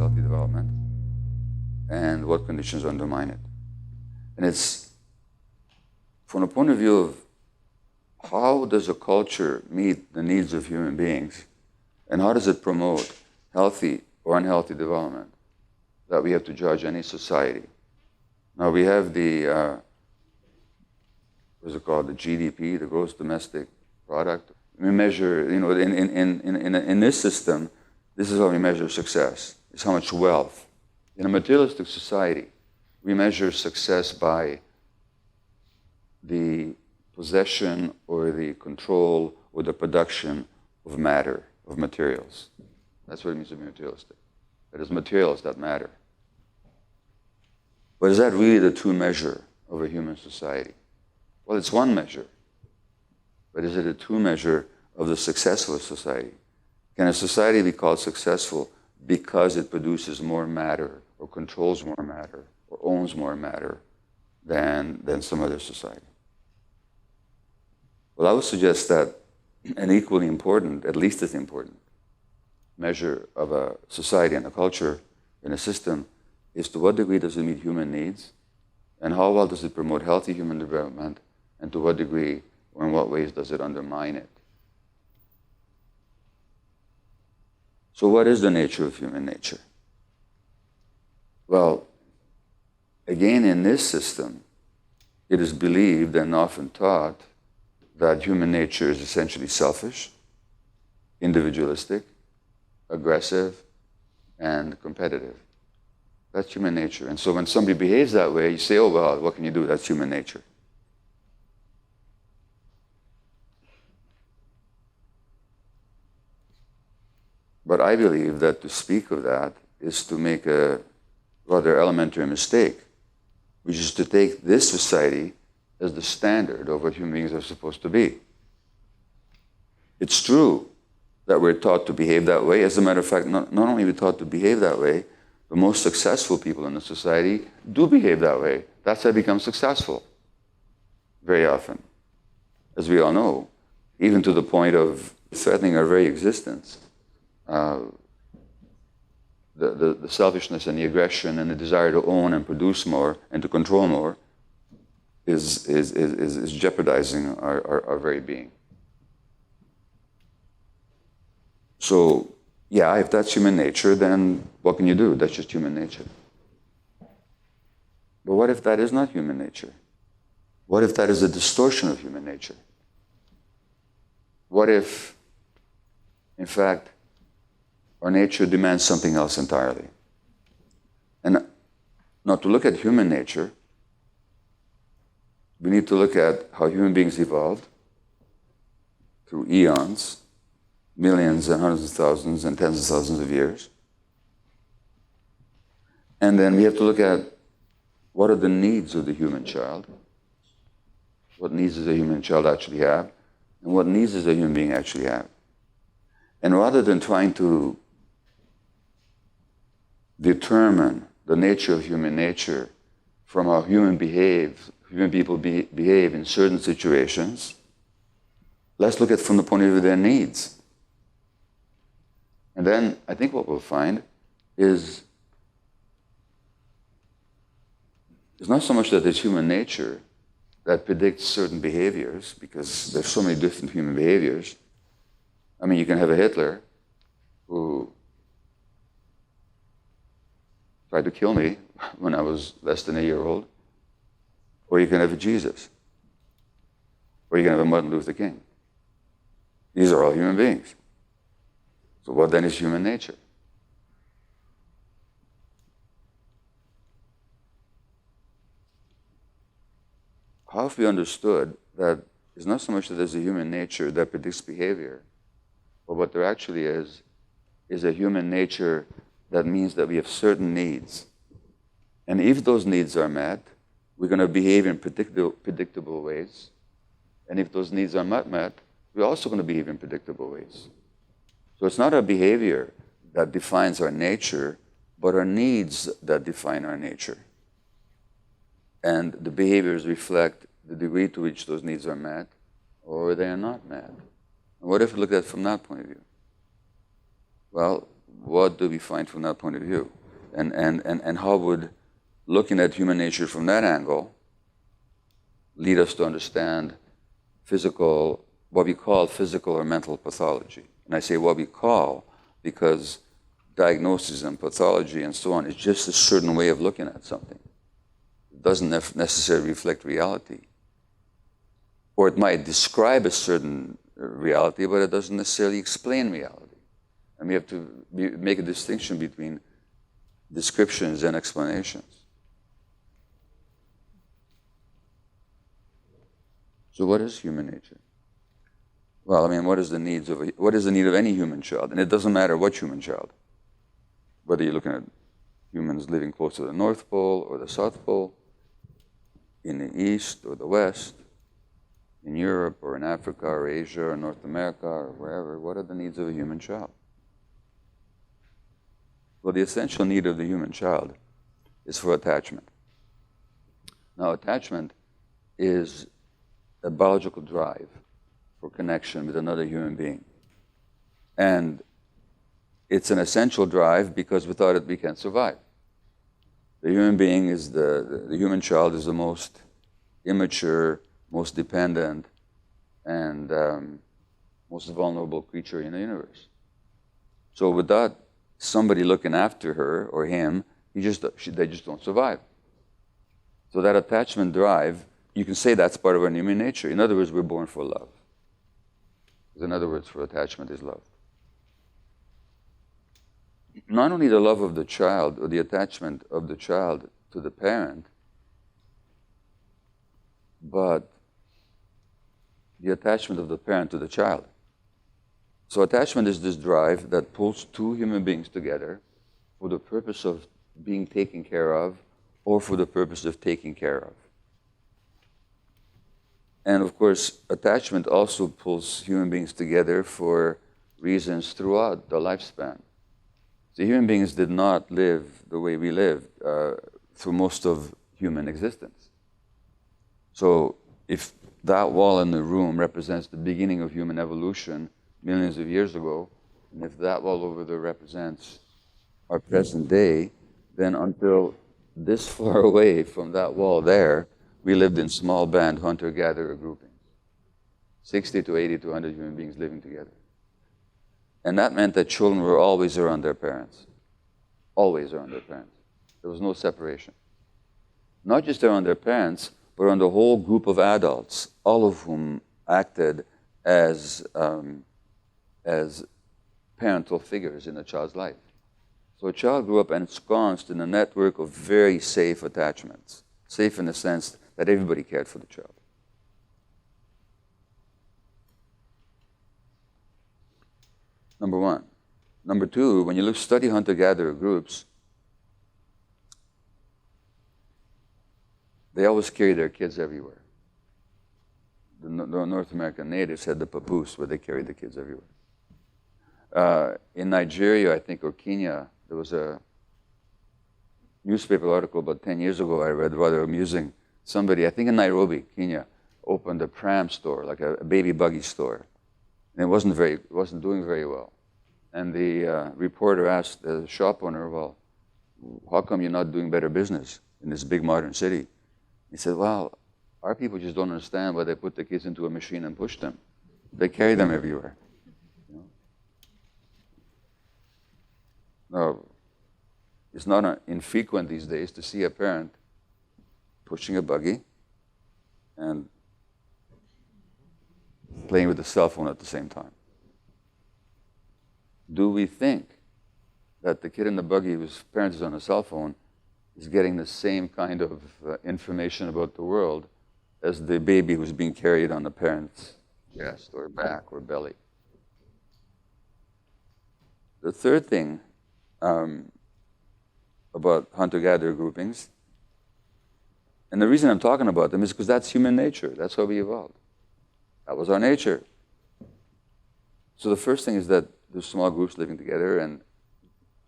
healthy development and what conditions undermine it. And it's from the point of view of how does a culture meet the needs of human beings and how does it promote healthy or unhealthy development that we have to judge any society. Now we have the, what's it called, the GDP, the gross domestic product. We measure, in this system, this is how we measure success. It's how much wealth. In a materialistic society, we measure success by the possession or the control or the production of matter, of materials. That's what it means to be materialistic. It is materials that matter. But is that really the true measure of a human society? Well, it's one measure. But is it a true measure of the success of a society? Can a society be called successful because it produces more matter or controls more matter or owns more matter than some other society? Well, I would suggest that an equally important, at least as important, measure of a society and a culture and a system is to what degree does it meet human needs and how well does it promote healthy human development and to what degree or in what ways does it undermine it. So what is the nature of human nature? Well, again, in this system, it is believed and often taught that human nature is essentially selfish, individualistic, aggressive, and competitive. That's human nature. And so when somebody behaves that way, you say, oh, well, what can you do? That's human nature. But I believe that to speak of that is to make a rather elementary mistake, which is to take this society as the standard of what human beings are supposed to be. It's true that we're taught to behave that way. As a matter of fact, not only are we taught to behave that way, the most successful people in the society do behave that way. That's how they become successful, very often. As we all know, even to the point of threatening our very existence. The selfishness and the aggression and the desire to own and produce more and to control more is jeopardizing our very being. So, yeah, if that's human nature, then what can you do? That's just human nature. But what if that is not human nature? What if that is a distortion of human nature? What if, in fact, our nature demands something else entirely? And now to look at human nature, we need to look at how human beings evolved through eons, millions and hundreds of thousands and tens of thousands of years. And then we have to look at what are the needs of the human child, what needs does a human child actually have, and what needs does a human being actually have. And rather than trying to determine the nature of human nature from how human people behave in certain situations, let's look at it from the point of view of their needs. And then I think what we'll find is it's not so much that there's human nature that predicts certain behaviors, because there's so many different human behaviors. I mean, you can have a Hitler who tried to kill me when I was less than a year old, or you can have a Jesus, or you can have a Martin Luther King. These are all human beings. So what then is human nature? How have we understood that it's not so much that there's a human nature that predicts behavior, but what there actually is a human nature that means that we have certain needs. And if those needs are met, we're going to behave in predictable ways. And if those needs are not met, we're also going to behave in predictable ways. So it's not our behavior that defines our nature, but our needs that define our nature. And the behaviors reflect the degree to which those needs are met or they are not met. And what if we look at it from that point of view? Well, what do we find from that point of view? And how would looking at human nature from that angle lead us to understand physical, what we call physical or mental pathology? And I say what we call because diagnosis and pathology and so on is just a certain way of looking at something. It doesn't necessarily reflect reality. Or it might describe a certain reality, but it doesn't necessarily explain reality. And we have to make a distinction between descriptions and explanations. So what is human nature? Well, I mean, what is the need of any human child? And it doesn't matter what human child. Whether you're looking at humans living close to the North Pole or the South Pole, in the East or the West, in Europe or in Africa or Asia or North America or wherever, what are the needs of a human child? Well, the essential need of the human child is for attachment. Now, attachment is a biological drive for connection with another human being. And it's an essential drive because without it we can't survive. The human being is the human child is the most immature, most dependent, and most vulnerable creature in the universe. So without somebody looking after her or him, they just don't survive. So that attachment drive, you can say that's part of our human nature. In other words, we're born for love. Another word for attachment is love. Not only the love of the child or the attachment of the child to the parent, but the attachment of the parent to the child. So attachment is this drive that pulls two human beings together for the purpose of being taken care of or for the purpose of taking care of. And of course, attachment also pulls human beings together for reasons throughout the lifespan. So human beings did not live the way we lived through most of human existence. So if that wall in the room represents the beginning of human evolution millions of years ago, and if that wall over there represents our present day, then until this far away from that wall there, we lived in small band hunter-gatherer groupings. 60 to 80 to 100 human beings living together. And that meant that children were always around their parents. Always around their parents. There was no separation. Not just around their parents, but around a whole group of adults, all of whom acted as parental figures in a child's life. So a child grew up ensconced in a network of very safe attachments. Safe in the sense that everybody cared for the child. Number one. Number two, when you study hunter-gatherer groups, they always carry their kids everywhere. The North American natives had the papoose, where they carried the kids everywhere. In Nigeria, I think, or Kenya, there was a newspaper article about 10 years ago I read, rather amusing. Somebody, I think in Nairobi, Kenya, opened a pram store, like a baby buggy store. And it wasn't doing very well. And the reporter asked the shop owner, well, how come you're not doing better business in this big modern city? He said, well, our people just don't understand why they put the kids into a machine and push them. They carry them everywhere. You know? Now, it's not infrequent these days to see a parent pushing a buggy and playing with the cell phone at the same time. Do we think that the kid in the buggy whose parent is on a cell phone is getting the same kind of information about the world as the baby who's being carried on the parent's chest or back or belly? The third thing about hunter-gatherer groupings, and the reason I'm talking about them is because that's human nature. That's how we evolved. That was our nature. So the first thing is that there's small groups living together, and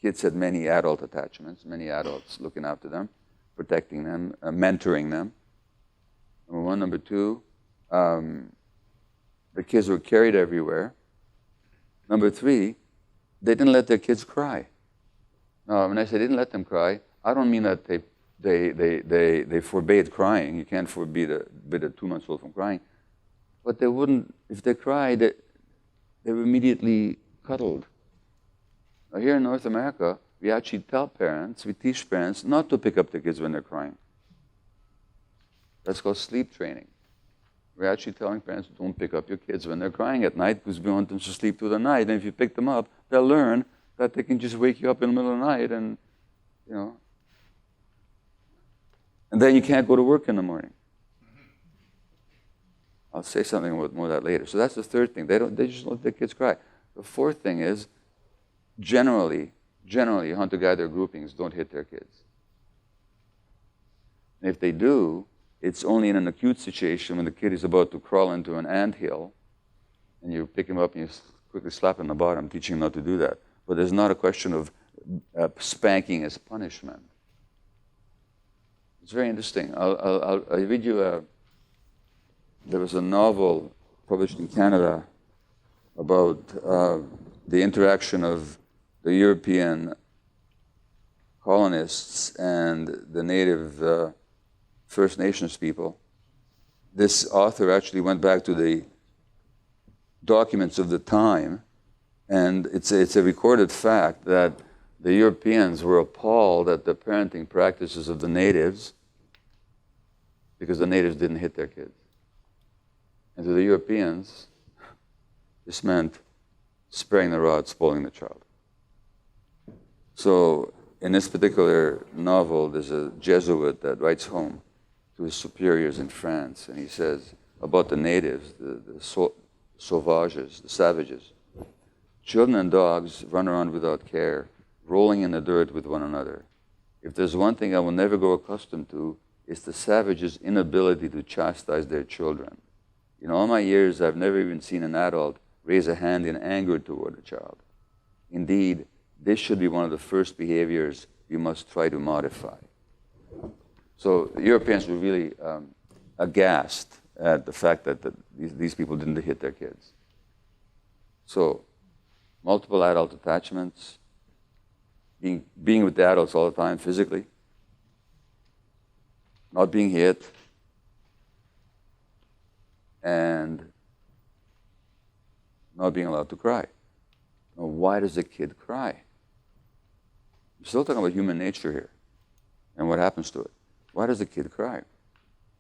kids had many adult attachments, many adults looking after them, protecting them, mentoring them. Number one. Number two, the kids were carried everywhere. Number three, they didn't let their kids cry. Now, when I say didn't let them cry, I don't mean that they forbade crying. You can't forbid a 2-month-old from crying. But they wouldn't, if they cried, they were immediately cuddled. Now, here in North America, we actually tell parents, we teach parents not to pick up their kids when they're crying. That's called sleep training. We're actually telling parents, don't pick up your kids when they're crying at night because we want them to sleep through the night. And if you pick them up, they'll learn that they can just wake you up in the middle of the night and, you know. And then you can't go to work in the morning. I'll say something more of that later. So that's the third thing. They just don't let their kids cry. The fourth thing is, generally, hunter-gatherer groupings don't hit their kids. And if they do, it's only in an acute situation when the kid is about to crawl into an anthill, and you pick him up and you quickly slap him on the bottom, teaching him not to do that. But there's not a question of spanking as punishment. It's very interesting. I'll read you there was a novel published in Canada about the interaction of the European colonists and the native First Nations people. This author actually went back to the documents of the time, and it's a recorded fact that the Europeans were appalled at the parenting practices of the natives because the natives didn't hit their kids. And to the Europeans, this meant sparing the rod, spoiling the child. So in this particular novel, there's a Jesuit that writes home to his superiors in France, and he says about the natives, the sauvages, the savages, children and dogs run around without care, rolling in the dirt with one another. If there's one thing I will never grow accustomed to, it's the savages' inability to chastise their children. In all my years, I've never even seen an adult raise a hand in anger toward a child. Indeed, this should be one of the first behaviors we must try to modify. So the Europeans were really aghast at the fact that these people didn't hit their kids. So multiple adult attachments, being with the adults all the time physically, not being hit, and not being allowed to cry. Now, why does a kid cry? We're still talking about human nature here and what happens to it. Why does a kid cry?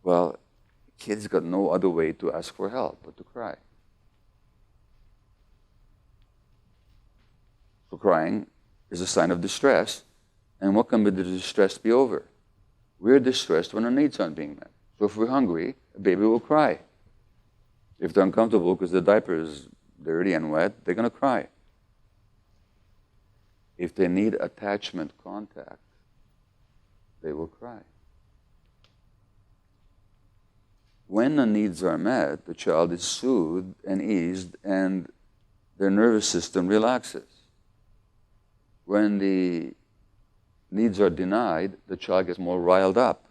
Well, kids got no other way to ask for help but to cry. So crying is a sign of distress, and what can the distress be over? We're distressed when our needs aren't being met. So if we're hungry, a baby will cry. If they're uncomfortable because the diaper is dirty and wet, they're going to cry. If they need attachment contact, they will cry. When the needs are met, the child is soothed and eased, and their nervous system relaxes. When the needs are denied, the child gets more riled up.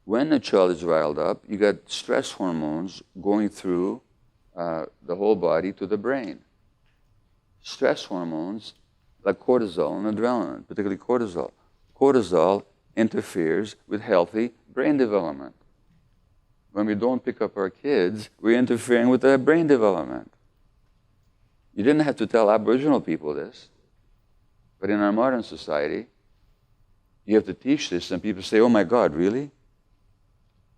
When the child is riled up, you get stress hormones going through the whole body to the brain. Stress hormones like cortisol and adrenaline, particularly cortisol. Cortisol interferes with healthy brain development. When we don't pick up our kids, we're interfering with their brain development. You didn't have to tell Aboriginal people this, but in our modern society, you have to teach this, and people say, oh my God, really?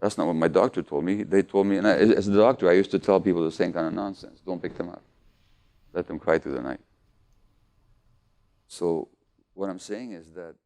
That's not what my doctor told me. They told me, and as a doctor, I used to tell people the same kind of nonsense. Don't pick them up. Let them cry through the night. So what I'm saying is that